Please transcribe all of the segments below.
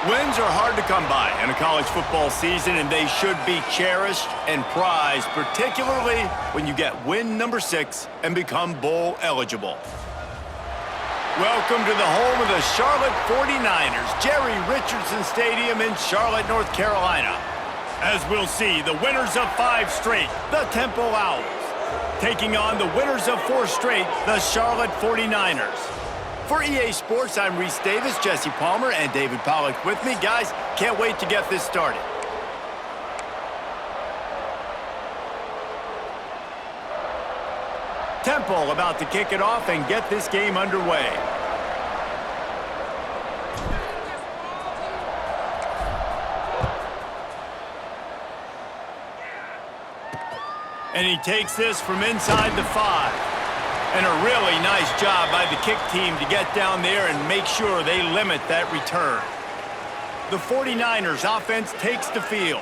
Wins are hard to come by in a college football season, and they should be cherished and prized, particularly when you get win number 6 and become bowl eligible. Welcome to the home of the Charlotte 49ers, Jerry Richardson Stadium in Charlotte, North Carolina. As we'll see, the winners of 5 straight, the Temple Owls, taking on the winners of 4 straight, the Charlotte 49ers. For EA Sports, I'm Reese Davis, Jesse Palmer, and David Pollack with me. Guys, can't wait to get this started. Temple about to kick it off and get this game underway. And he takes this from inside the 5. And a really nice job by the kick team to get down there and make sure they limit that return. The 49ers offense takes the field.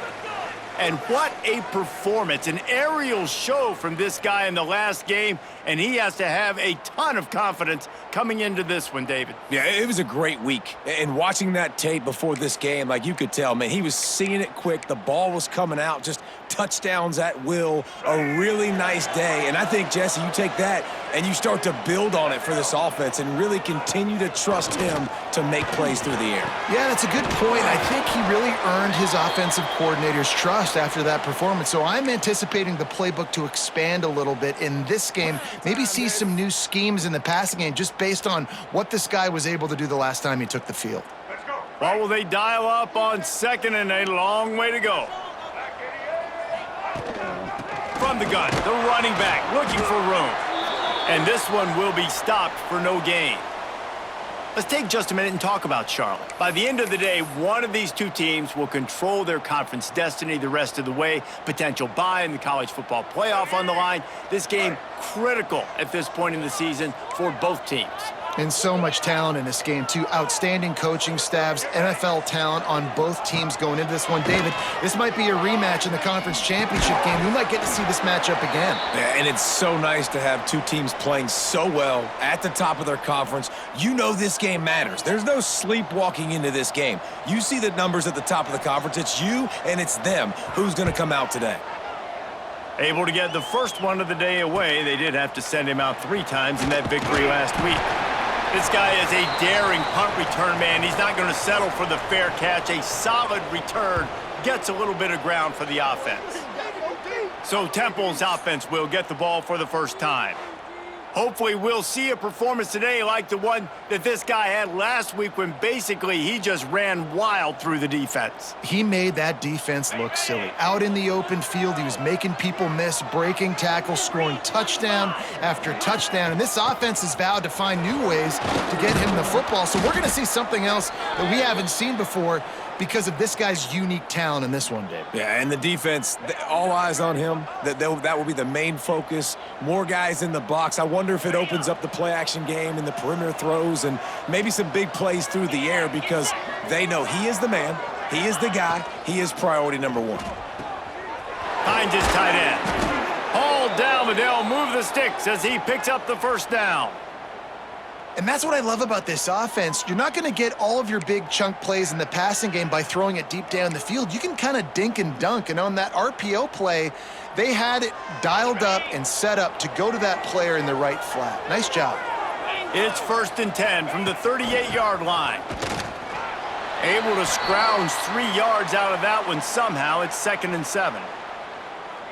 And what a performance, an aerial show from this guy in the last game, and he has to have a ton of confidence coming into this one, David. Yeah, it was a great week. And watching that tape before this game, like you could tell, man, he was seeing it quick. The ball was coming out, just touchdowns at will. A really nice day. And I think, Jesse, you take that and you start to build on it for this offense and really continue to trust him to make plays through the air. Yeah, that's a good point. I think he really earned his offensive coordinator's trust after that performance. So I'm anticipating the playbook to expand a little bit in this game. Maybe see some new schemes in the passing game just based on what this guy was able to do the last time he took the field. Well, will they dial up on 2nd and a long way to go? From the gun, the running back looking for room. And this one will be stopped for no gain. Let's take just a minute and talk about Charlotte. By the end of the day, one of these two teams will control their conference destiny the rest of the way. Potential bye in the college football playoff on the line. This game critical at this point in the season for both teams. And so much talent in this game, too. Outstanding coaching staffs, NFL talent on both teams going into this one. David, this might be a rematch in the conference championship game. We might get to see this matchup again. Yeah, and it's so nice to have two teams playing so well at the top of their conference. You know this game matters. There's no sleepwalking into this game. You see the numbers at the top of the conference. It's you and it's them. Who's going to come out today? Able to get the first one of the day away. They did have to send him out 3 times in that victory last week. This guy is a daring punt return man. He's not going to settle for the fair catch. A solid return gets a little bit of ground for the offense. So Temple's offense will get the ball for the first time. Hopefully we'll see a performance today like the one that this guy had last week when basically he just ran wild through the defense. He made that defense look silly. Out in the open field, he was making people miss, breaking tackles, scoring touchdown after touchdown. And this offense has vowed to find new ways to get him the football. So we're going to see something else that we haven't seen before because of this guy's unique talent in this one, Dave. Yeah, and the defense, all eyes on him. That will be the main focus. More guys in the box. I wonder if it opens up the play-action game and the perimeter throws and maybe some big plays through the air because they know he is the man, he is the guy, he is priority number 1. Finds his tight end. Hauled down, but they'll move the sticks as he picks up the first down. And that's what I love about this offense. You're not going to get all of your big chunk plays in the passing game by throwing it deep down the field. You can kind of dink and dunk. And on that RPO play, they had it dialed up and set up to go to that player in the right flat. Nice job. It's 1st and 10 from the 38-yard line. Able to scrounge 3 yards out of that one somehow. It's 2nd and 7.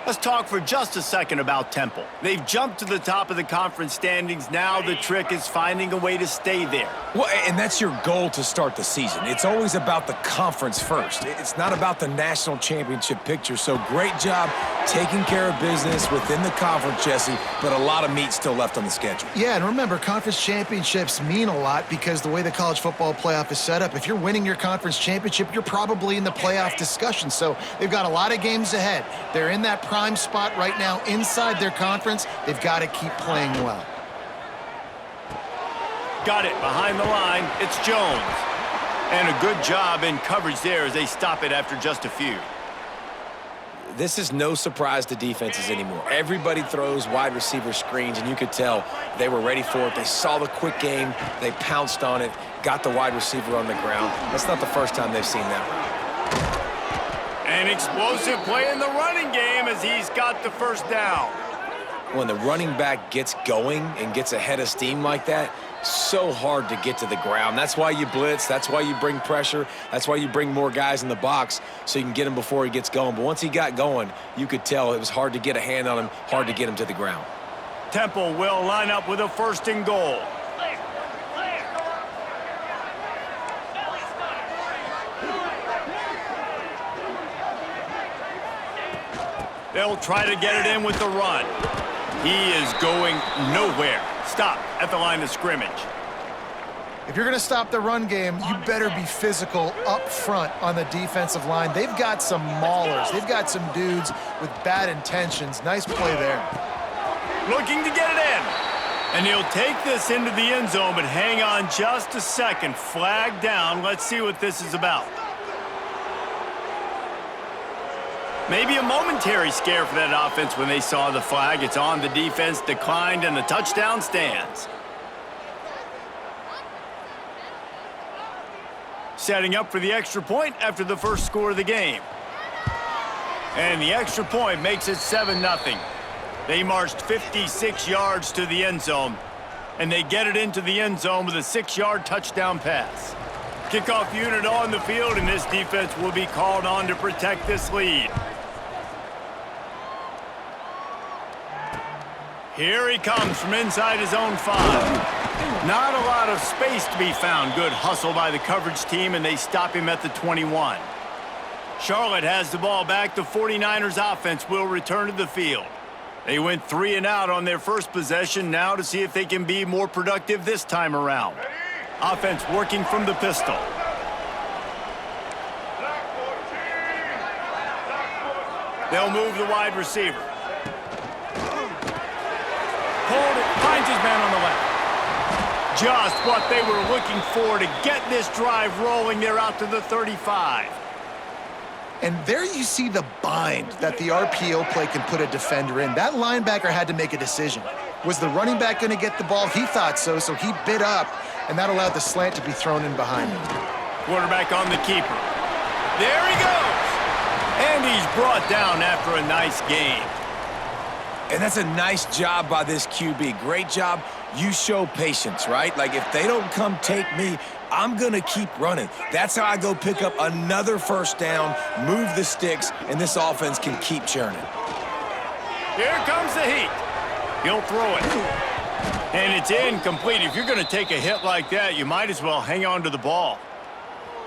Let's talk for just a second about Temple. They've jumped to the top of the conference standings. Now the trick is finding a way to stay there. Well, and that's your goal to start the season. It's always about the conference first. It's not about the national championship picture. So great job taking care of business within the conference, Jesse, but a lot of meat still left on the schedule. Yeah, and remember, conference championships mean a lot because the way the college football playoff is set up, if you're winning your conference championship, you're probably in the playoff discussion. So they've got a lot of games ahead. They're in that prime spot right now inside their conference. They've got to keep playing well. Got it behind the line. It's Jones. And a good job in coverage there as they stop it after just a few. this is no surprise to defenses anymore. Everybody throws wide receiver screens, and you could tell they were ready for it. They saw the quick game. They pounced on it, got the wide receiver on the ground. That's not the first time they've seen that route. An explosive play in the running game as he's got the first down. When the running back gets going and gets ahead of steam like that, so hard to get to the ground. That's why you blitz. That's why you bring pressure. That's why you bring more guys in the box so you can get him before he gets going. But once he got going, you could tell it was hard to get a hand on him, hard to get him to the ground. Temple will line up with a 1st and goal. They'll try to get it in with the run. He is going nowhere. Stop at the line of scrimmage. If you're going to stop the run game, you better be physical up front on the defensive line. They've got some maulers. They've got some dudes with bad intentions. Nice play there. Looking to get it in. And he'll take this into the end zone, but hang on just a second. Flag down. Let's see what this is about. Maybe a momentary scare for that offense when they saw the flag. It's on, the defense declined, and the touchdown stands. Setting up for the extra point after the first score of the game. And the extra point makes it 7-0. They marched 56 yards to the end zone, and they get it into the end zone with a 6-yard touchdown pass. Kickoff unit on the field, and this defense will be called on to protect this lead. Here he comes from inside his own 5. Not a lot of space to be found. Good hustle by the coverage team, and they stop him at the 21. Charlotte has the ball back. The 49ers offense will return to the field. They went 3 and out on their first possession, now to see if they can be more productive this time around. Offense working from the pistol. They'll move the wide receiver. Hold it, finds his man on the left. Just what they were looking for to get this drive rolling. They're out to the 35. And there you see the bind that the RPO play can put a defender in. That linebacker had to make a decision. Was the running back going to get the ball? He thought so, so he bit up, and that allowed the slant to be thrown in behind him. Quarterback on the keeper. There he goes. And he's brought down after a nice game. And that's a nice job by this QB. Great job. You show patience, right? Like, if they don't come take me, I'm going to keep running. That's how I go pick up another first down, move the sticks, and this offense can keep churning. Here comes the heat. He'll throw it. And it's incomplete. If you're going to take a hit like that, you might as well hang on to the ball.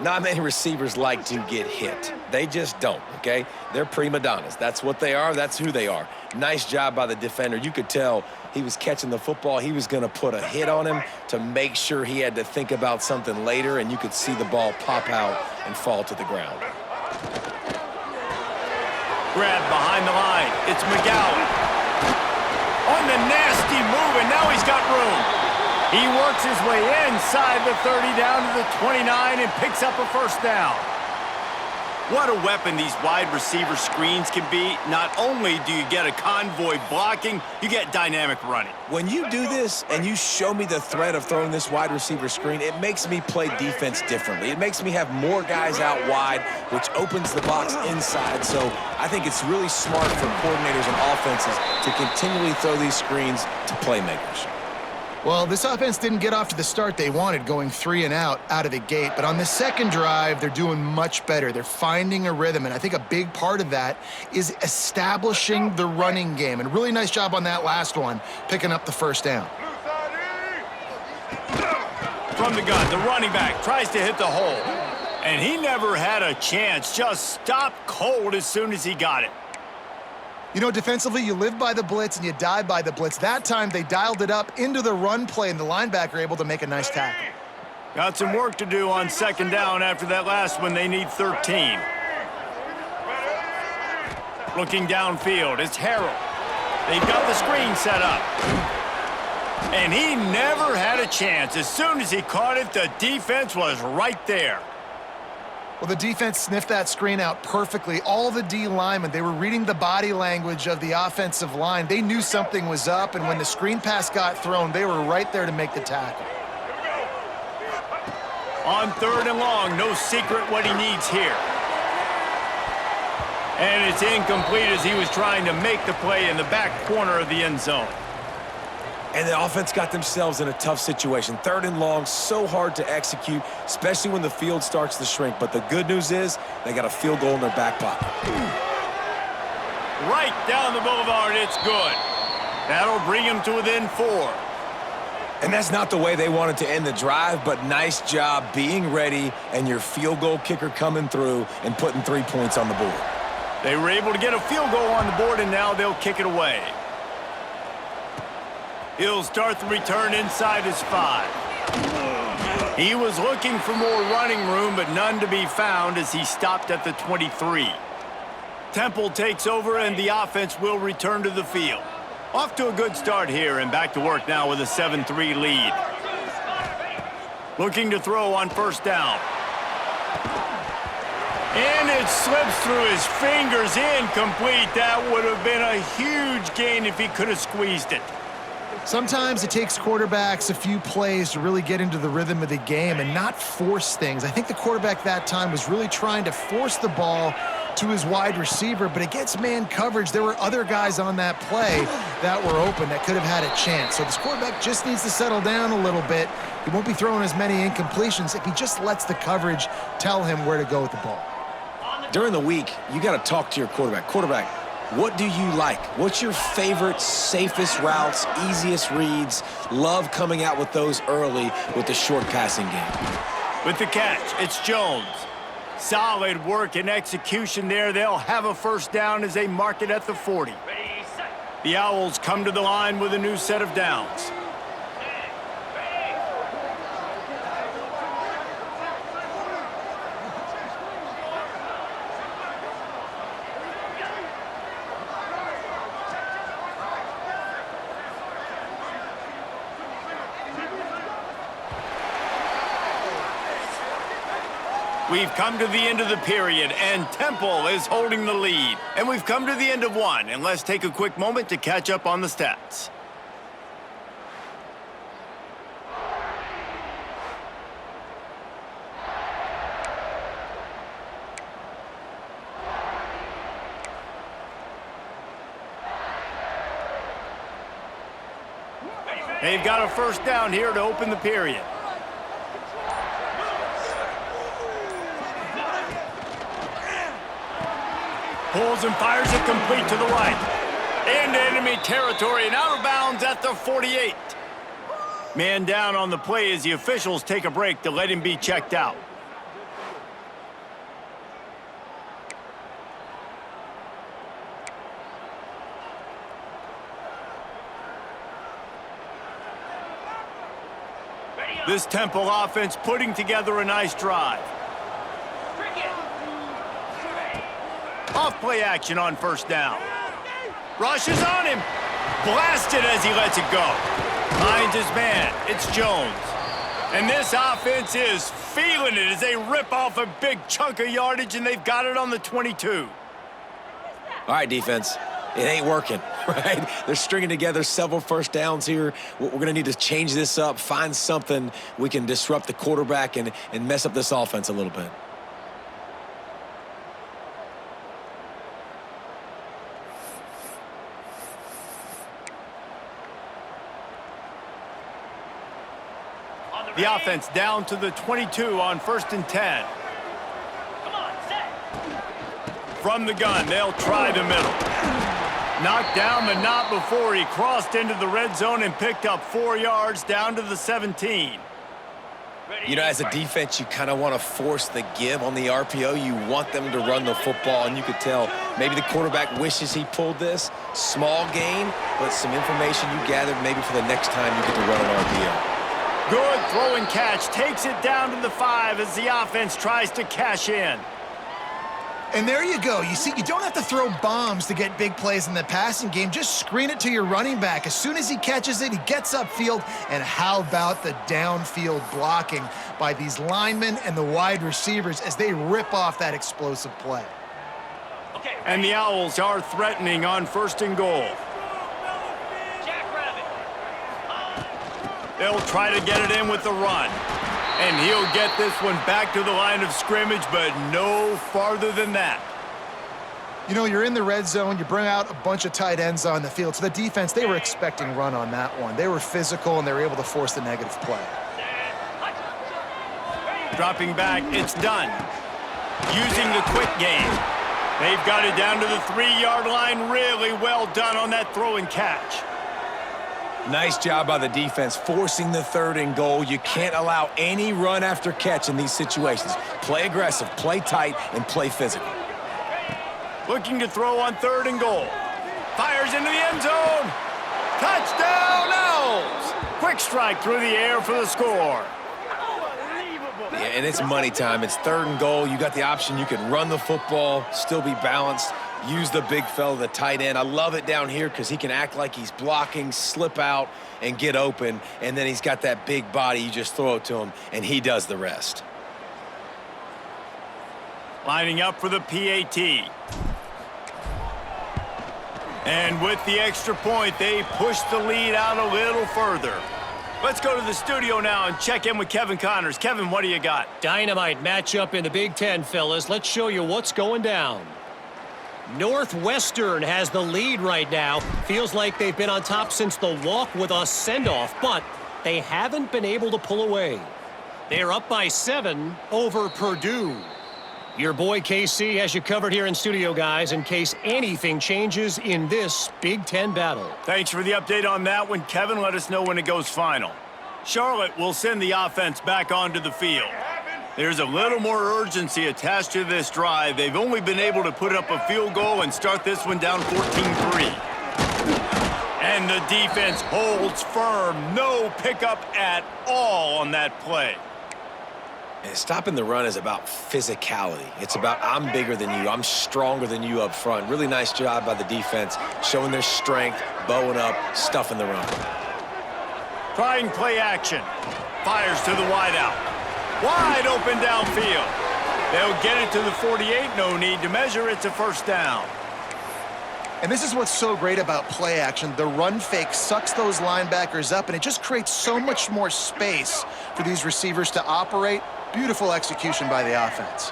Not many receivers like to get hit. They just don't, okay? They're prima donnas. That's what they are. That's who they are. Nice job by the defender. You could tell he was catching the football. He was going to put a hit on him to make sure he had to think about something later, and you could see the ball pop out and fall to the ground. Grab behind the line. It's McGowan. On the nasty move, and now he's got room. He works his way inside the 30 down to the 29 and picks up a first down. What a weapon these wide receiver screens can be. Not only do you get a convoy blocking, you get dynamic running. When you do this and you show me the threat of throwing this wide receiver screen, it makes me play defense differently. It makes me have more guys out wide, which opens the box inside. So I think it's really smart for coordinators and offenses to continually throw these screens to playmakers. Well, this offense didn't get off to the start they wanted, going 3 and out of the gate. But on the second drive, they're doing much better. They're finding a rhythm, and I think a big part of that is establishing the running game. And a really nice job on that last one, picking up the first down. From the gun, the running back tries to hit the hole. And he never had a chance, just stopped cold as soon as he got it. You know, defensively, you live by the blitz and you die by the blitz. That time, they dialed it up into the run play, and the linebacker able to make a nice tackle. Got some work to do on second down after that last one. They need 13. Looking downfield, it's Harrell. They've got the screen set up. And he never had a chance. As soon as he caught it, the defense was right there. Well, the defense sniffed that screen out perfectly. All the D linemen, they were reading the body language of the offensive line. They knew something was up, and when the screen pass got thrown, they were right there to make the tackle. On 3rd and long, no secret what he needs here. And it's incomplete as he was trying to make the play in the back corner of the end zone. And the offense got themselves in a tough situation. 3rd and long, so hard to execute, especially when the field starts to shrink. But the good news is they got a field goal in their back pocket. Right down the boulevard, it's good. That'll bring him to within 4. And that's not the way they wanted to end the drive, but nice job being ready and your field goal kicker coming through and putting 3 points on the board. They were able to get a field goal on the board, and now they'll kick it away. He'll start the return inside his 5. He was looking for more running room, but none to be found as he stopped at the 23. Temple takes over, and the offense will return to the field. Off to a good start here, and back to work now with a 7-3 lead. Looking to throw on 1st down. And it slips through his fingers, incomplete. That would have been a huge gain if he could have squeezed it. Sometimes it takes quarterbacks a few plays to really get into the rhythm of the game and not force things. I think the quarterback that time was really trying to force the ball to his wide receiver, but against man coverage, there were other guys on that play that were open that could have had a chance. So this quarterback just needs to settle down a little bit. He won't be throwing as many incompletions if he just lets the coverage tell him where to go with the ball. During the week, you got to talk to your quarterback. Quarterback, what do you like? What's your favorite, safest routes, easiest reads? Love coming out with those early with the short passing game. With the catch, it's Jones. Solid work and execution there. They'll have a 1st down as they mark it at the 40. The Owls come to the line with a new set of downs. We've come to the end of the period, and Temple is holding the lead. And we've come to the end of 1, and let's take a quick moment to catch up on the stats. They've got a 1st down here to open the period. Pulls and fires it complete to the right. Into enemy territory and out of bounds at the 48. Man down on the play as the officials take a break to let him be checked out. This Temple offense putting together a nice drive. Off play action on 1st down. Rushes on him. Blasted as he lets it go. Finds his man. It's Jones. And this offense is feeling it as they rip off a big chunk of yardage, and they've got it on the 22. All right, defense. It ain't working, right? They're stringing together several 1st downs here. We're going to need to change this up, find something we can disrupt the quarterback and mess up this offense a little bit. The offense down to the 22 on 1st and 10. From the gun, they'll try the middle. Knocked down, but not before he crossed into the red zone and picked up 4 yards down to the 17. You know, as a defense, you kind of want to force the give on the RPO. You want them to run the football, and you could tell maybe the quarterback wishes he pulled this. Small gain, but some information you gathered maybe for the next time you get to run an RPO. Good throw and catch. Takes it down to the 5 as the offense tries to cash in. And there you go. You see, you don't have to throw bombs to get big plays in the passing game. Just screen it to your running back. As soon as he catches it, he gets upfield. And how about the downfield blocking by these linemen and the wide receivers as they rip off that explosive play. And the Owls are threatening on 1st and goal. They'll try to get it in with the run. And he'll get this one back to the line of scrimmage, but no farther than that. You know, you're in the red zone, you bring out a bunch of tight ends on the field. So the defense, they were expecting run on that one. They were physical, and they were able to force the negative play. Dropping back, it's done. Using the quick game. They've got it down to the 3-yard line. Really well done on that throw and catch. Nice job by the defense forcing the 3rd and goal. You can't allow any run after catch in these situations. Play aggressive, play tight, and play physical. Looking to throw on 3rd and goal. Fires into the end zone. Touchdown, Owls! Quick strike through the air for the score. Yeah, and it's money time. It's 3rd and goal. You got the option. You can run the football, still be balanced. Use the big fella, the tight end. I love it down here because he can act like he's blocking, slip out, and get open. And then he's got that big body. You just throw it to him, and he does the rest. Lining up for the PAT. And with the extra point, they push the lead out a little further. Let's go to the studio now and check in with Kevin Connors. Kevin, what do you got? Dynamite matchup in the Big Ten, fellas. Let's show you what's going down. Northwestern has the lead right now. Feels like they've been on top since the walk with a send-off, but they haven't been able to pull away. They're up by 7 over Purdue. Your boy KC has you covered here in studio, guys, in case anything changes in this Big Ten battle. Thanks for the update on that one, Kevin. Let us know when it goes final. Charlotte will send the offense back onto the field. There's a little more urgency attached to this drive. They've only been able to put up a field goal and start this one down 14-3. And the defense holds firm. No pickup at all on that play. And stopping the run is about physicality. It's about I'm bigger than you. I'm stronger than you up front. Really nice job by the defense, showing their strength, bowing up, stuffing the run. Trying play action. Fires to the wideout. Wide open downfield. They'll get it to the 48. No need to measure. It's a 1st down. And this is what's so great about play action. The run fake sucks those linebackers up, and it just creates so much more space for these receivers to operate. Beautiful execution by the offense.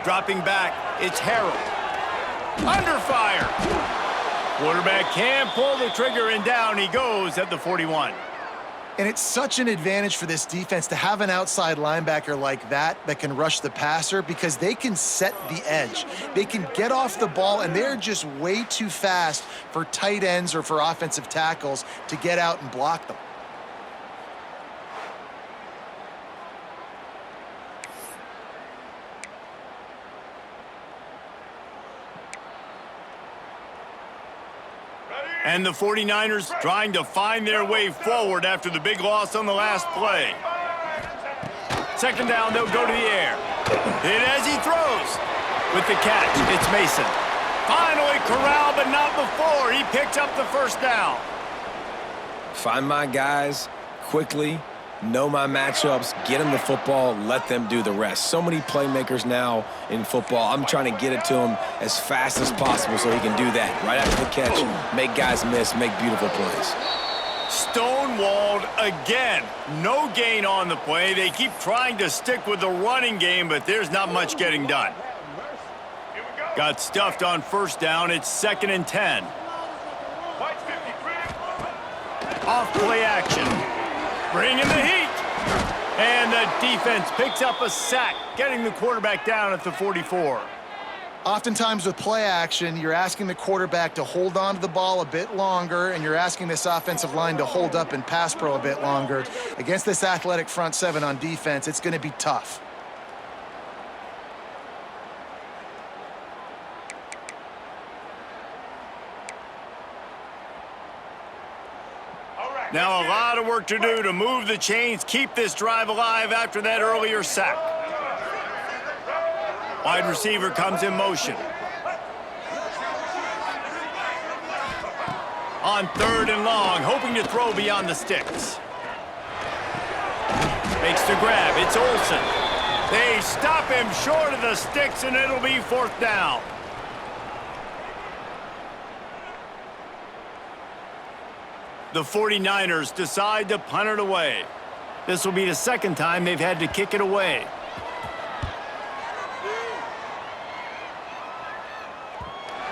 Dropping back, it's Harrell. Under fire. Quarterback can't pull the trigger, and down he goes at the 41. And it's such an advantage for this defense to have an outside linebacker like that can rush the passer because they can set the edge. They can get off the ball, and they're just way too fast for tight ends or for offensive tackles to get out and block them. And the 49ers trying to find their way forward after the big loss on the last play. 2nd down, they'll go to the air. Hit as he throws. With the catch, it's Mason. Finally corralled, but not before. He picks up the 1st down. Find my guys quickly, know my matchups, get them the football, let them do the rest. So many playmakers now in football. I'm trying to get it to him as fast as possible so he can do that. Right after the catch, make guys miss, make beautiful plays. Stonewalled again. No gain on the play. They keep trying to stick with the running game, but there's not much getting done. Got stuffed on 1st down. It's 2nd and 10. Off play action. Bring in the heat. And the defense picks up a sack, getting the quarterback down at the 44. Oftentimes with play action, you're asking the quarterback to hold on to the ball a bit longer, and you're asking this offensive line to hold up and pass pro a bit longer. Against this athletic front 7 on defense, it's going to be tough. Now a lot of work to do to move the chains, keep this drive alive after that earlier sack. Wide receiver comes in motion. On 3rd and long, hoping to throw beyond the sticks. Makes the grab. It's Olsen. They stop him short of the sticks, and it'll be 4th down. The 49ers decide to punt it away. This will be the 2nd time they've had to kick it away.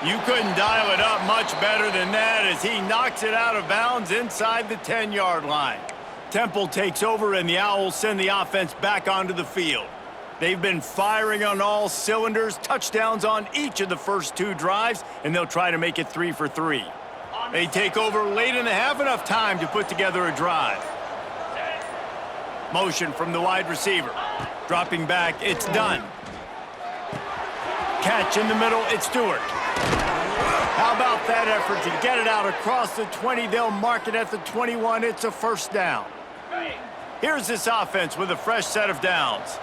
You couldn't dial it up much better than that as he knocks it out of bounds inside the 10-yard line. Temple takes over, and the Owls send the offense back onto the field. They've been firing on all cylinders, touchdowns on each of the first 2 drives, and they'll try to make it 3 for 3. They take over late and have enough time to put together a drive. Motion from the wide receiver. Dropping back, it's done. Catch in the middle, it's Stewart. How about that effort to get it out across the 20? They'll mark it at the 21. It's a 1st down. Here's this offense with a fresh set of downs.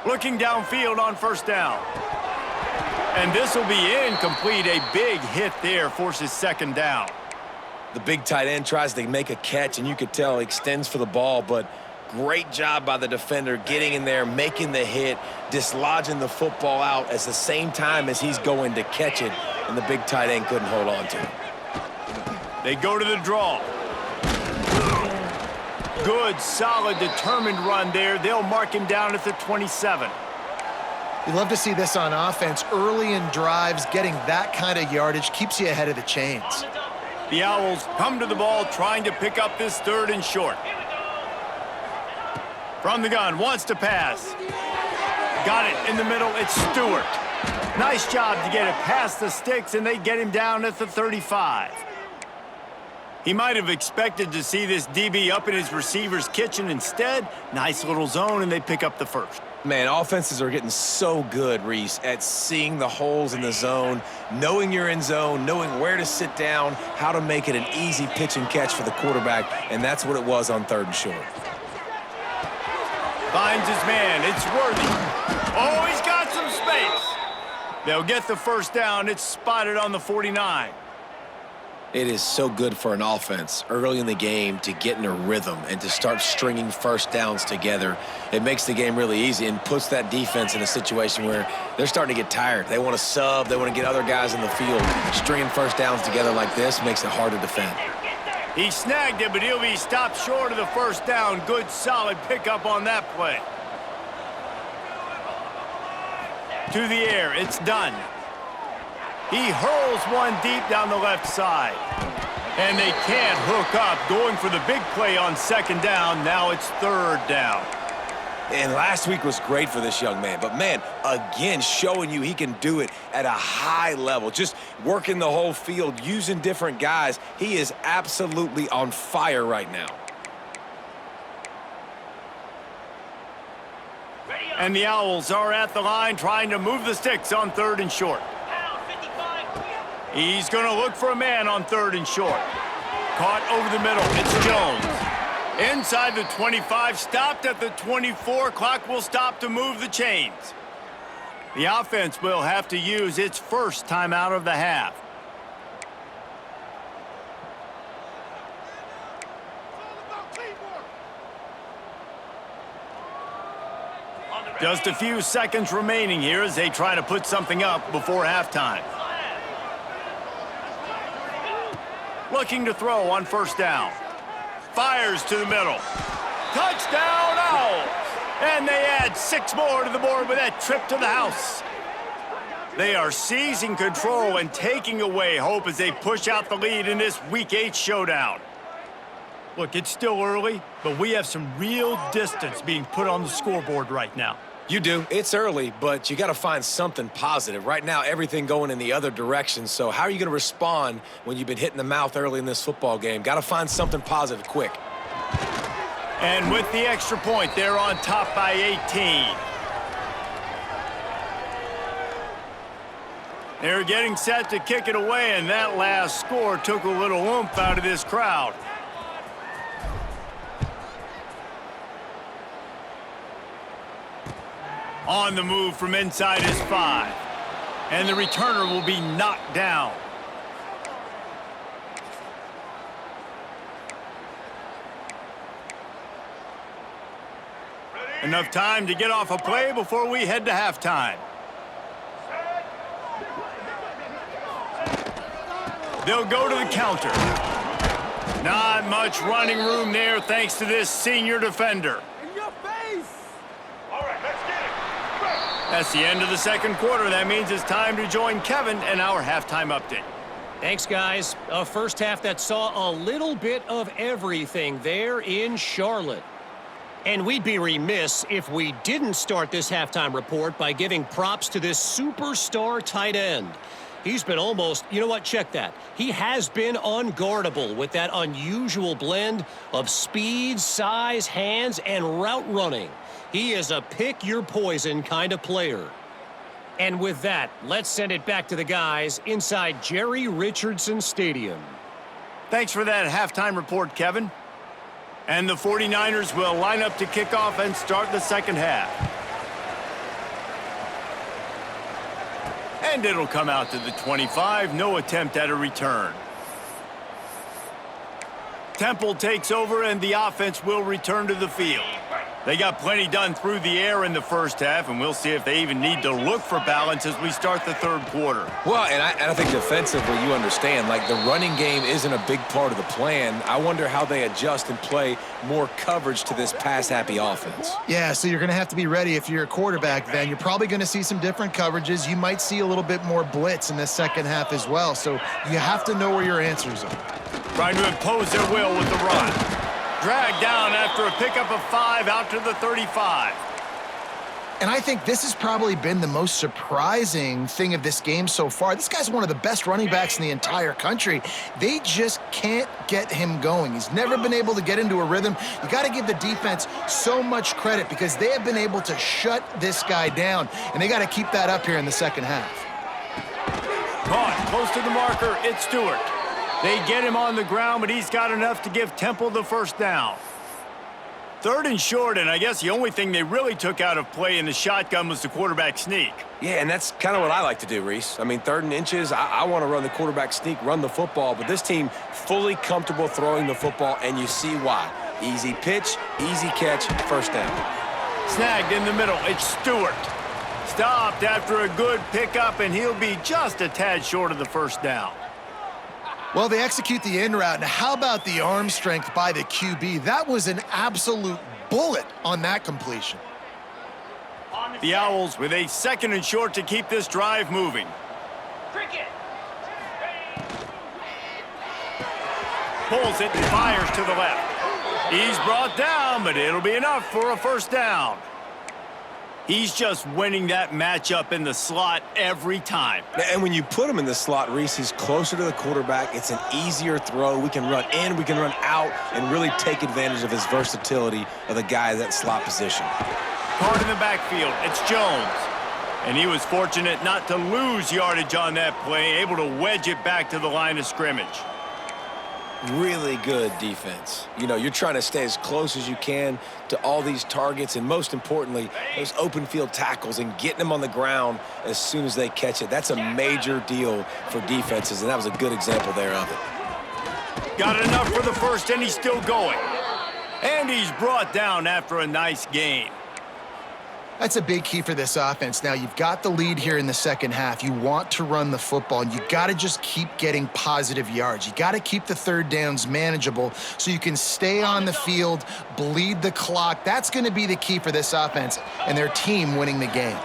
Looking downfield on 1st down. And this will be incomplete. A big hit there forces 2nd down. The big tight end tries to make a catch, and you could tell he extends for the ball, but great job by the defender getting in there, making the hit, dislodging the football out at the same time as he's going to catch it, and the big tight end couldn't hold on to it. They go to the draw. Good, solid, determined run there. They'll mark him down at the 27. You love to see this on offense. Early in drives, getting that kind of yardage keeps you ahead of the chains. The Owls come to the ball trying to pick up this 3rd and short. From the gun, wants to pass. Got it in the middle, it's Stewart. Nice job to get it past the sticks, and they get him down at the 35. He might have expected to see this DB up in his receiver's kitchen. Instead, nice little zone, and they pick up the 1st. Man, offenses are getting so good, Reese, at seeing the holes in the zone, knowing you're in zone, knowing where to sit down, how to make it an easy pitch and catch for the quarterback, and that's what it was on 3rd and short. Finds his man. It's Worthy. Oh, he's got some space. They'll get the 1st down. It's spotted on the 49. It is so good for an offense early in the game to get in a rhythm and to start stringing 1st downs together. It makes the game really easy and puts that defense in a situation where they're starting to get tired. They want to sub. They want to get other guys in the field. Stringing 1st downs together like this makes it hard to defend. He snagged it, but he'll be stopped short of the 1st down. Good, solid pickup on that play. To the air, it's done. He hurls one deep down the left side. And they can't hook up. Going for the big play on 2nd down. Now it's 3rd down. And last week was great for this young man. But, man, again, showing you he can do it at a high level. Just working the whole field, using different guys. He is absolutely on fire right now. And the Owls are at the line trying to move the sticks on 3rd and short. He's going to look for a man on 3rd and short. Caught over the middle. It's Jones. Inside the 25, stopped at the 24. Clock will stop to move the chains. The offense will have to use its 1st timeout of the half. Just a few seconds remaining here as they try to put something up before halftime. Looking to throw on 1st down. Fires to the middle. Touchdown, Owls! And they add 6 more to the board with that trip to the house. They are seizing control and taking away hope as they push out the lead in this Week 8 showdown. Look, it's still early, but we have some real distance being put on the scoreboard right now. You do. It's early, but you got to find something positive. Right now, everything going in the other direction. So how are you going to respond when you've been hit in the mouth early in this football game? Got to find something positive quick. And with the extra point, they're on top by 18. They're getting set to kick it away, and that last score took a little oomph out of this crowd. On the move from inside his 5. And the returner will be knocked down. Enough time to get off a play before we head to halftime. They'll go to the counter. Not much running room there thanks to this senior defender. In your face! All right, let's get it. That's the end of the second quarter. That means it's time to join Kevin and our halftime update. Thanks, guys. A first half that saw a little bit of everything there in Charlotte. And we'd be remiss if we didn't start this halftime report by giving props to this superstar tight end. He's been almost, you know what, check that. He has been unguardable with that unusual blend of speed, size, hands, and route running. He is a pick-your-poison kind of player. And with that, let's send it back to the guys inside Jerry Richardson Stadium. Thanks for that halftime report, Kevin. And the 49ers will line up to kick off and start the second half. And it'll come out to the 25. No attempt at a return. Temple takes over, and the offense will return to the field. They got plenty done through the air in the first half, and we'll see if they even need to look for balance as we start the third quarter. Well, and I think defensively, you understand, like the running game isn't a big part of the plan. I wonder how they adjust and play more coverage to this pass-happy offense. Yeah, so you're going to have to be ready if you're a quarterback then. You're probably going to see some different coverages. You might see a little bit more blitz in the second half as well, so you have to know where your answers are. Trying to impose their will with the run. Dragged down after a pickup of 5 out to the 35. And I think this has probably been the most surprising thing of this game so far. This guy's one of the best running backs in the entire country. They just can't get him going. He's never been able to get into a rhythm. You got to give the defense so much credit because they have been able to shut this guy down, and they got to keep that up here in the second half. Caught close to the marker. It's Stewart. They get him on the ground, but he's got enough to give Temple the first down. Third and short, and I guess the only thing they really took out of play in the shotgun was the quarterback sneak. Yeah, and that's kind of what I like to do, Reese. I mean, 3rd and inches, I want to run the quarterback sneak, run the football, but this team fully comfortable throwing the football, and you see why. Easy pitch, easy catch, first down. Snagged in the middle. It's Stewart. Stopped after a good pickup, and he'll be just a tad short of the first down. Well, they execute the in route. Now, how about the arm strength by the QB? That was an absolute bullet on that completion. The Owls with a 2nd and short to keep this drive moving. Pulls it and fires to the left. He's brought down, but it'll be enough for a first down. He's just winning that matchup in the slot every time. And when you put him in the slot, Reese, he's closer to the quarterback. It's an easier throw. We can run in, we can run out, and really take advantage of his versatility of the guy in that slot position. Caught in the backfield. It's Jones. And he was fortunate not to lose yardage on that play, able to wedge it back to the line of scrimmage. Really good defense. You know, you're trying to stay as close as you can to all these targets, and most importantly, those open field tackles and getting them on the ground as soon as they catch it. That's a major deal for defenses, and that was a good example there of it. Got enough for the first, and he's still going. And he's brought down after a nice gain. That's a big key for this offense. Now, you've got the lead here in the second half. You want to run the football, and you got to just keep getting positive yards. You got to keep the third downs manageable so you can stay on the field, bleed the clock. That's going to be the key for this offense and their team winning the game.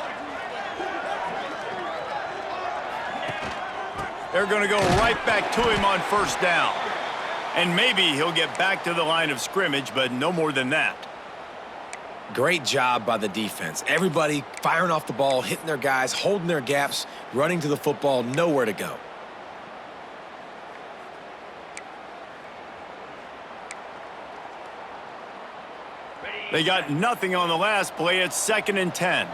They're going to go right back to him on first down. And maybe he'll get back to the line of scrimmage, but no more than that. Great job by the defense. Everybody firing off the ball, hitting their guys, holding their gaps, running to the football, nowhere to go. They got nothing on the last play. It's 2nd and 10.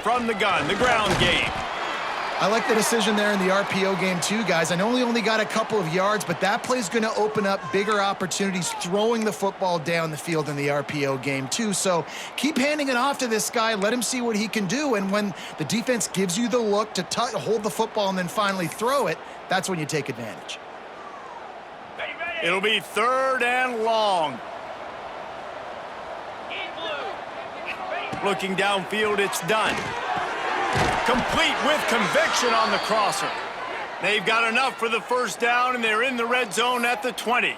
From the gun, the ground game. I like the decision there in the RPO game too, guys. I know he only got a couple of yards, but that play's going to open up bigger opportunities throwing the football down the field in the RPO game too. So keep handing it off to this guy. Let him see what he can do. And when the defense gives you the look to hold the football and then finally throw it, that's when you take advantage. It'll be 3rd and long. Looking downfield, it's done. Complete with conviction on the crosser. They've got enough for the first down, and they're in the red zone at the 20.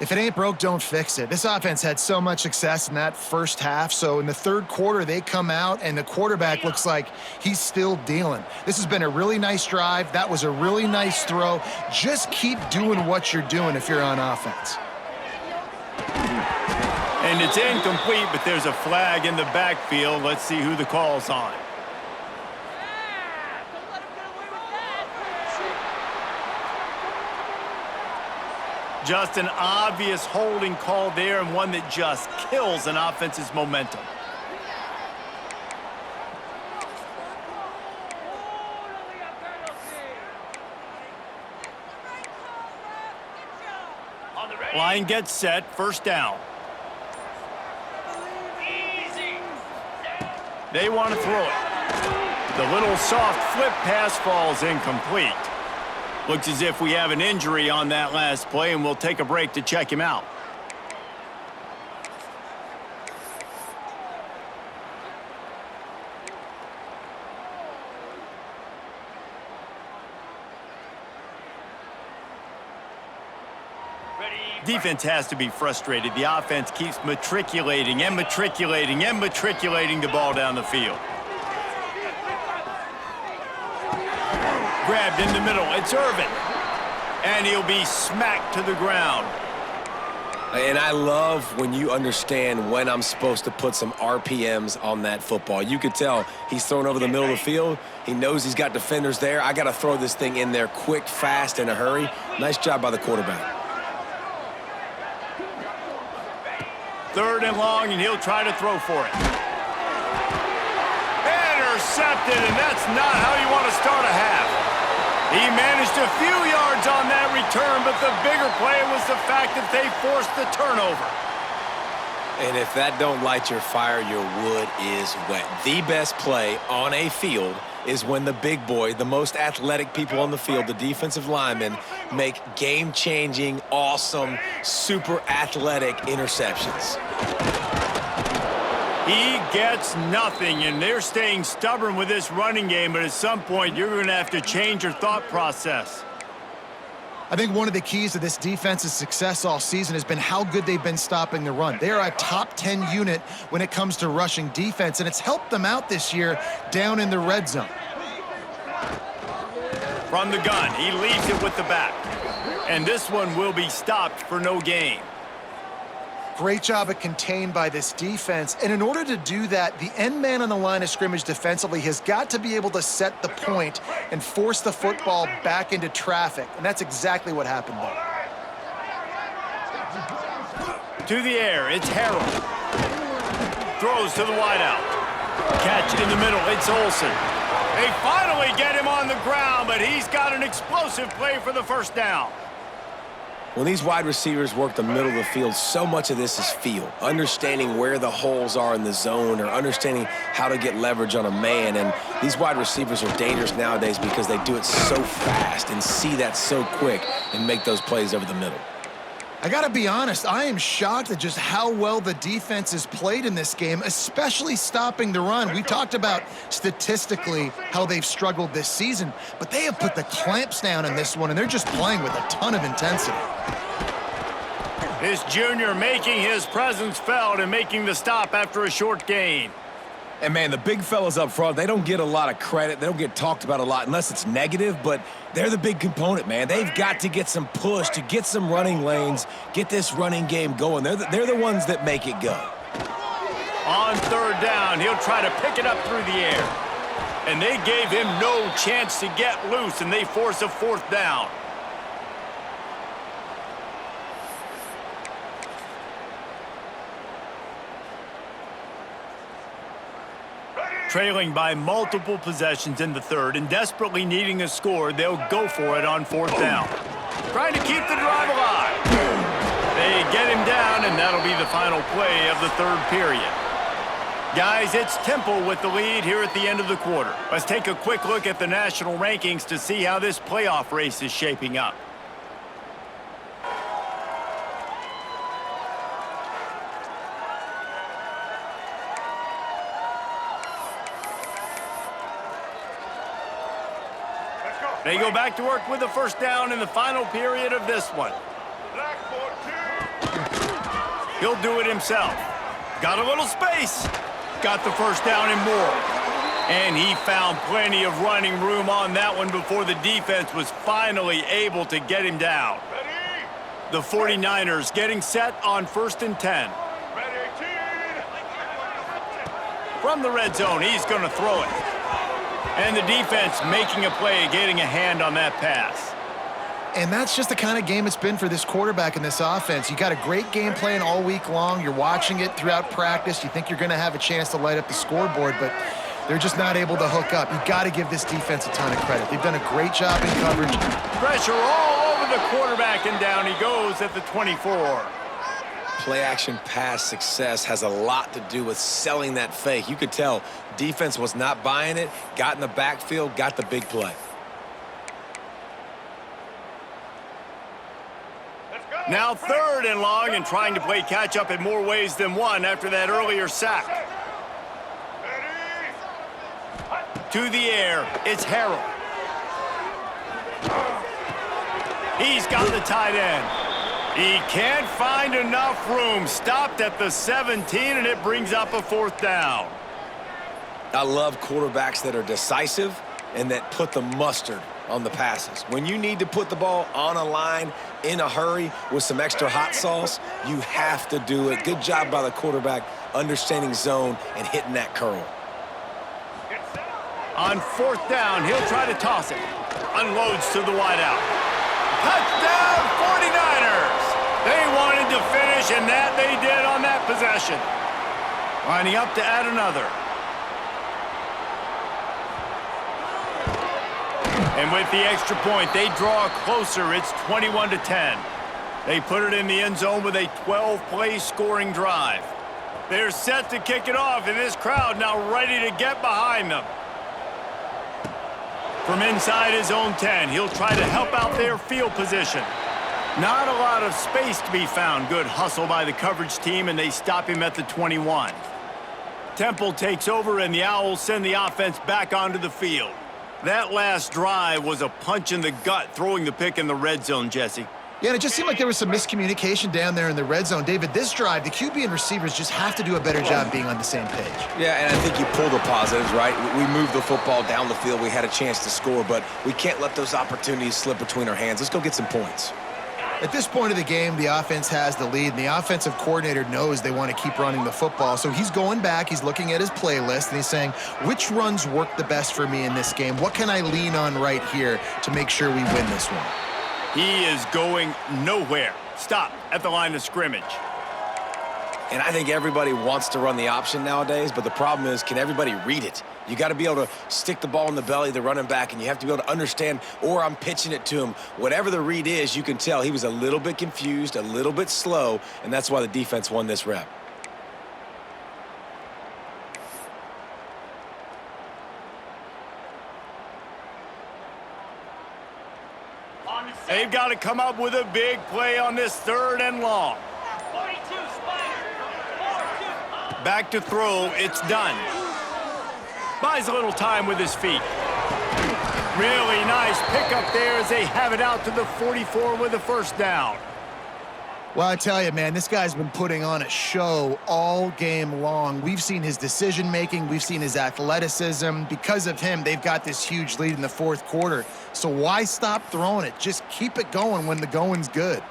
If it ain't broke, don't fix it. This offense had so much success in that first half, so in the third quarter, they come out, and the quarterback looks like he's still dealing. This has been a really nice drive. That was a really nice throw. Just keep doing what you're doing if you're on offense. And it's incomplete, but there's a flag in the backfield. Let's see who the call's on. Just an obvious holding call there, and one that just kills an offense's momentum. Line gets set, first down. They want to throw it. The little soft flip pass falls incomplete. Looks as if we have an injury on that last play, and we'll take a break to check him out. Defense has to be frustrated. The offense keeps matriculating and matriculating and matriculating the ball down the field. Grabbed in the middle. It's Irvin. And he'll be smacked to the ground. And I love when you understand when I'm supposed to put some RPMs on that football. You could tell he's thrown over the middle of the field. He knows he's got defenders there. I got to throw this thing in there quick, fast, in a hurry. Nice job by the quarterback. 3rd and long, and he'll try to throw for it. Intercepted, and that's not how you want to start a half. He managed a few yards on that return, but the bigger play was the fact that they forced the turnover. And if that don't light your fire, your wood is wet. The best play on a field is when the big boy, the most athletic people on the field, the defensive linemen, make game-changing, awesome, super athletic interceptions. He gets nothing, and they're staying stubborn with this running game, but at some point, you're going to have to change your thought process. I think one of the keys to this defense's success all season has been how good they've been stopping the run. They are a top 10 unit when it comes to rushing defense, and it's helped them out this year down in the red zone. From the gun, he leaves it with the back. And this one will be stopped for no gain. Great job at contained by this defense. And in order to do that, the end man on the line of scrimmage defensively has got to be able to set the point and force the football back into traffic. And that's exactly what happened there. To the air, it's Harrell. Throws to the wideout. Catch in the middle, it's Olsen. They finally get him on the ground, but he's got an explosive play for the first down. When these wide receivers work the middle of the field, so much of this is feel. Understanding where the holes are in the zone or understanding how to get leverage on a man. And these wide receivers are dangerous nowadays because they do it so fast and see that so quick and make those plays over the middle. I got to be honest, I am shocked at just how well the defense has played in this game, especially stopping the run. We talked about statistically how they've struggled this season, but they have put the clamps down in this one, and they're just playing with a ton of intensity. This junior making his presence felt and making the stop after a short gain. And, man, the big fellas up front, they don't get a lot of credit. They don't get talked about a lot unless it's negative, but they're the big component, man. They've got to get some push, to get some running lanes, get this running game going. They're the ones that make it go. On 3rd down, he'll try to pick it up through the air. And they gave him no chance to get loose, and they force a 4th down. Trailing by multiple possessions in the 3rd and desperately needing a score, they'll go for it on 4th down. Trying to keep the drive alive. They get him down, and that'll be the final play of the 3rd period. Guys, it's Temple with the lead here at the end of the quarter. Let's take a quick look at the national rankings to see how this playoff race is shaping up. They go back to work with the first down in the final period of this one. Black 14. He'll do it himself. Got a little space. Got the first down and more. And he found plenty of running room on that one before the defense was finally able to get him down. Ready? The 49ers getting set on 1st and 10. Ready, 18. From the red zone, he's going to throw it. And the defense making a play, getting a hand on that pass. And that's just the kind of game it's been for this quarterback in this offense. You got a great game plan all week long. You're watching it throughout practice. You think you're going to have a chance to light up the scoreboard, but they're just not able to hook up. You've got to give this defense a ton of credit. They've done a great job in coverage. Pressure all over the quarterback, and down he goes at the 24. Play-action pass success has a lot to do with selling that fake. You could tell defense was not buying it, got in the backfield, got the big play. Let's go. Now 3rd and long and trying to play catch-up in more ways than one after that earlier sack. Ready? To the air, it's Harrell. He's got the tight end. He can't find enough room. Stopped at the 17, and it brings up a 4th down. I love quarterbacks that are decisive and that put the mustard on the passes. When you need to put the ball on a line in a hurry with some extra hot sauce, you have to do it. Good job by the quarterback understanding zone and hitting that curl. Get set. On 4th down, he'll try to toss it. Unloads to the wideout. Touchdown, 49ers! They wanted to finish, and that they did on that possession. Lining up to add another. And with the extra point, they draw closer. It's 21-10. They put it in the end zone with a 12-play scoring drive. They're set to kick it off, and this crowd now ready to get behind them. From inside his own 10, he'll try to help out their field position. Not a lot of space to be found. Good hustle by the coverage team, and they stop him at the 21. Temple takes over, and the Owls send the offense back onto the field. That last drive was a punch in the gut, throwing the pick in the red zone, Jesse. Yeah, and it just seemed like there was some miscommunication down there in the red zone. David, this drive, the QB and receivers just have to do a better job being on the same page. Yeah, and I think you pull the positives, right? We moved the football down the field. We had a chance to score, but we can't let those opportunities slip between our hands. Let's go get some points. At this point of the game, the offense has the lead, and the offensive coordinator knows they want to keep running the football. So he's going back, he's looking at his playlist, and he's saying, which runs work the best for me in this game? What can I lean on right here to make sure we win this one? He is going nowhere. Stop at the line of scrimmage. And I think everybody wants to run the option nowadays, but the problem is, can everybody read it? You got to be able to stick the ball in the belly of the running back, and you have to be able to understand, or I'm pitching it to him. Whatever the read is, you can tell he was a little bit confused, a little bit slow, and that's why the defense won this rep. They've got to come up with a big play on this 3rd and long. 42, Spider. 42. Back to throw, it's done. Buys a little time with his feet. Really nice pickup there as they have it out to the 44 with a 1st down. Well, I tell you, man, this guy's been putting on a show all game long. We've seen his decision-making. We've seen his athleticism. Because of him, they've got this huge lead in the 4th quarter. So why stop throwing it? Just keep it going when the going's good.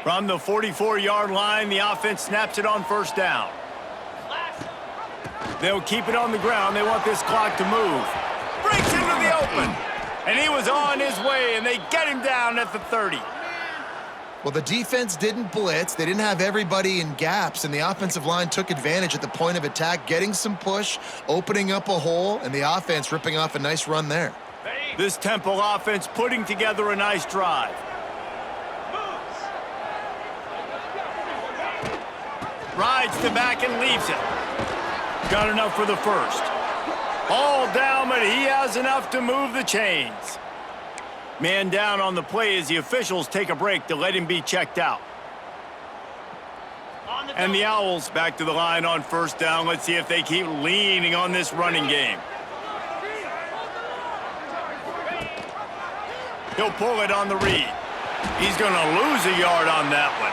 From the 44-yard line, the offense snaps it on 1st down. They'll keep it on the ground. They want this clock to move. Breaks into the open. And he was on his way, and they get him down at the 30. Well, the defense didn't blitz. They didn't have everybody in gaps, and the offensive line took advantage at the point of attack, getting some push, opening up a hole, and the offense ripping off a nice run there. This Temple offense putting together a nice drive. Rides the back and leaves it. Got enough for the 1st. All down, but he has enough to move the chains. Man down on the play as the officials take a break to let him be checked out. And the Owls back to the line on first down. Let's see if they keep leaning on this running game. He'll pull it on the read. He's going to lose a yard on that one.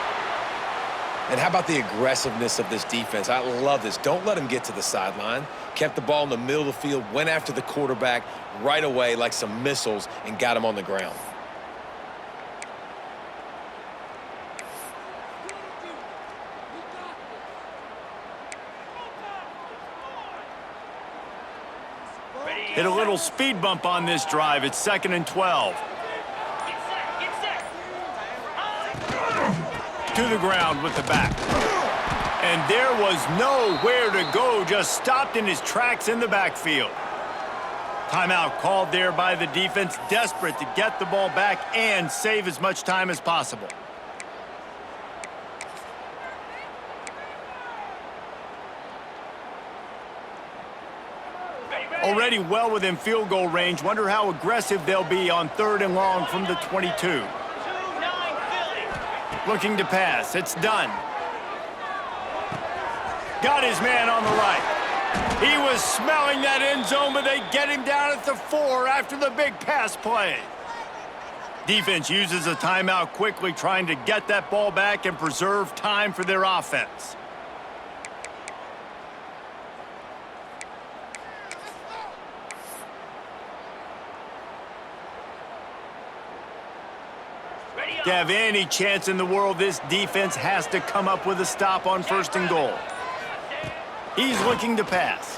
And how about the aggressiveness of this defense? I love this. Don't let him get to the sideline. Kept the ball in the middle of the field, went after the quarterback right away like some missiles and got him on the ground. Hit a little speed bump on this drive. It's 2nd and 12. To the ground with the back. And there was nowhere to go, just stopped in his tracks in the backfield. Timeout called there by the defense, desperate to get the ball back and save as much time as possible. Already well within field goal range. Wonder how aggressive they'll be on 3rd and long from the 22. Looking to pass. It's done. Got his man on the right. He was smelling that end zone, but they get him down at the 4 after the big pass play. Defense uses a timeout quickly, trying to get that ball back and preserve time for their offense. To have any chance in the world, this defense has to come up with a stop on 1st and goal. He's looking to pass.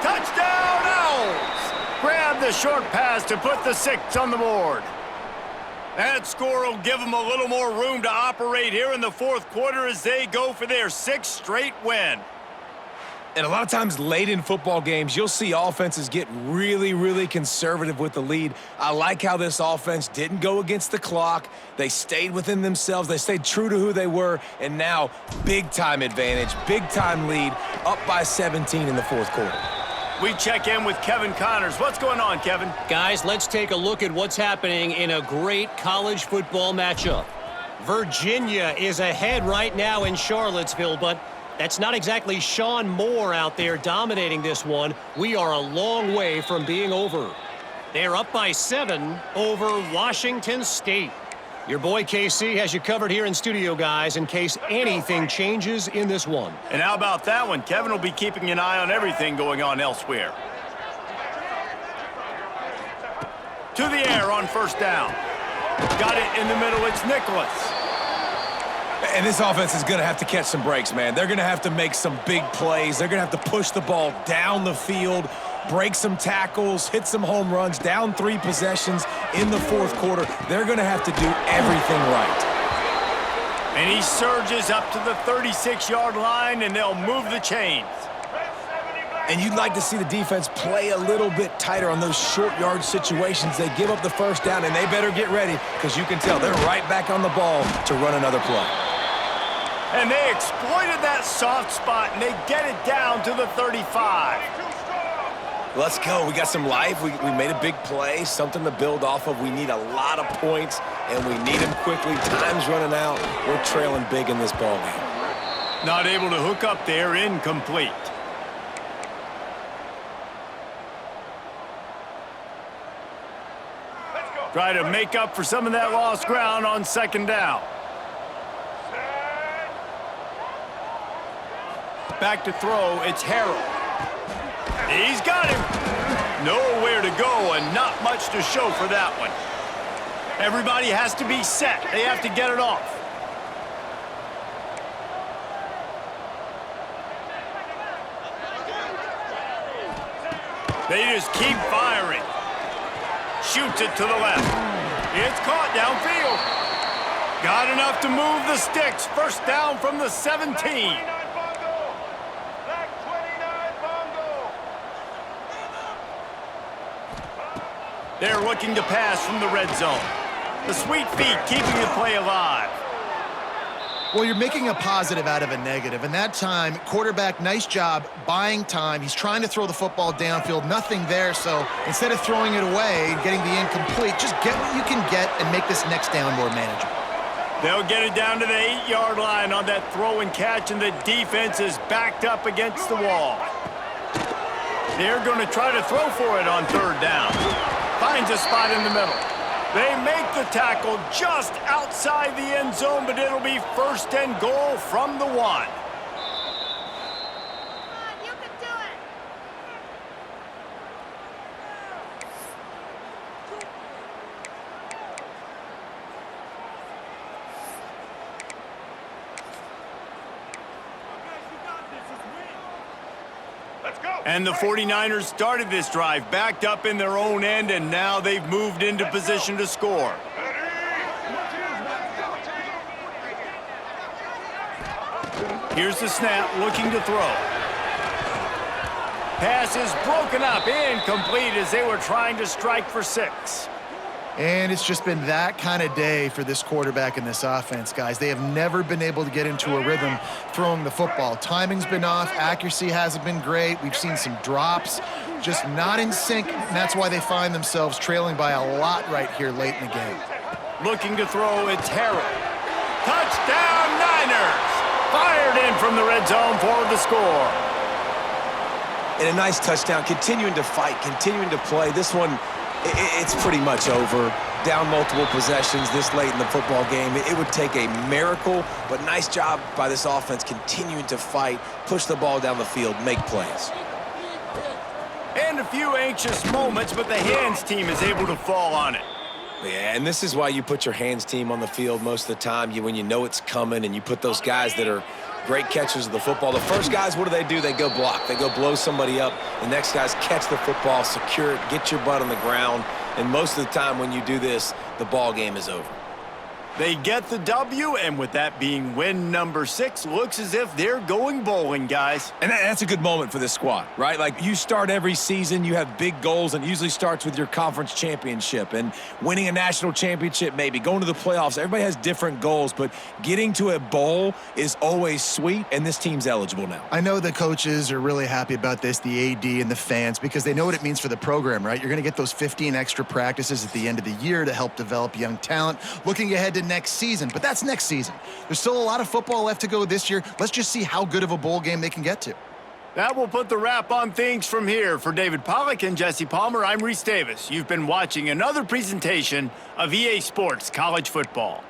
Touchdown, Owls! Grab the short pass to put the 6 on the board. That score will give them a little more room to operate here in the 4th quarter as they go for their 6th straight win. And a lot of times late in football games, you'll see offenses get really, really conservative with the lead. I like how this offense didn't go against the clock. They stayed within themselves. They stayed true to who they were. And now, big-time advantage, big-time lead, up by 17 in the 4th quarter. We check in with Kevin Connors. What's going on, Kevin? Guys, let's take a look at what's happening in a great college football matchup. Virginia is ahead right now in Charlottesville, but that's not exactly Sean Moore out there dominating this one. We are a long way from being over. They're up by 7 over Washington State. Your boy KC has you covered here in studio, guys, in case anything changes in this one. And how about that one? Kevin will be keeping an eye on everything going on elsewhere. To the air on 1st down. Got it in the middle. It's Nicholas. And this offense is going to have to catch some breaks, man. They're going to have to make some big plays. They're going to have to push the ball down the field, break some tackles, hit some home runs, down 3 possessions in the 4th quarter. They're going to have to do everything right. And he surges up to the 36-yard line, and they'll move the chains. And you'd like to see the defense play a little bit tighter on those short yard situations. They give up the 1st down, and they better get ready because you can tell they're right back on the ball to run another play. And they exploited that soft spot, and they get it down to the 35. Let's go. We got some life. We made a big play, something to build off of. We need a lot of points, and we need them quickly. Time's running out. We're trailing big in this ball game. Not able to hook up there, incomplete. Try to make up for some of that lost ground on 2nd down. Back to throw, it's Harrell. He's got him. Nowhere to go and not much to show for that one. Everybody has to be set. They have to get it off. They just keep firing. Shoots it to the left. It's caught downfield. Got enough to move the sticks. 1st down from the 17. They're looking to pass from the red zone. The sweet feet keeping the play alive. Well, you're making a positive out of a negative. And that time, quarterback, nice job buying time. He's trying to throw the football downfield. Nothing there. So instead of throwing it away and getting the incomplete, just get what you can get and make this next down more manageable. They'll get it down to the 8-yard line on that throw and catch, and the defense is backed up against the wall. They're going to try to throw for it on third down. Finds a spot in the middle. They make the tackle just outside the end zone, but it'll be first and goal from the 1. You can do it. Let's go. And the 49ers started this drive backed up in their own end, and now they've moved into position to score. Here's the snap, looking to throw. Pass is broken up, incomplete as they were trying to strike for 6. And it's just been that kind of day for this quarterback and this offense, guys. They have never been able to get into a rhythm throwing the football. Timing's been off. Accuracy hasn't been great. We've seen some drops, just not in sync. And that's why they find themselves trailing by a lot right here late in the game. Looking to throw, it's Harrell. Touchdown, Niners! Fired in from the red zone for the score. And a nice touchdown, continuing to fight, continuing to play. This one, it's pretty much over. Down multiple possessions this late in the football game. It would take a miracle, but nice job by this offense continuing to fight, push the ball down the field, make plays. And a few anxious moments, but the hands team is able to fall on it. Yeah, and this is why you put your hands team on the field most of the time. When you know it's coming, and you put those guys that are great catchers of the football. The first guys, what do? They go block. They go blow somebody up. The next guys catch the football, secure it, get your butt on the ground. And most of the time when you do this, the ball game is over. They get the W, and with that being win number 6, looks as if they're going bowling, guys. And that's a good moment for this squad, right? Like, you start every season, you have big goals, and it usually starts with your conference championship and winning a national championship, maybe going to the playoffs. Everybody has different goals, but getting to a bowl is always sweet, and this team's eligible now. I know the coaches are really happy about this, the AD and the fans, because they know what it means for the program, right? You're going to get those 15 extra practices at the end of the year to help develop young talent. Looking ahead to next season, but that's next season. There's still a lot of football left to go this year. Let's just see how good of a bowl game they can get to. That will put the wrap on things from here. For David Pollack and Jesse Palmer, I'm Reese Davis. You've been watching another presentation of EA Sports College Football.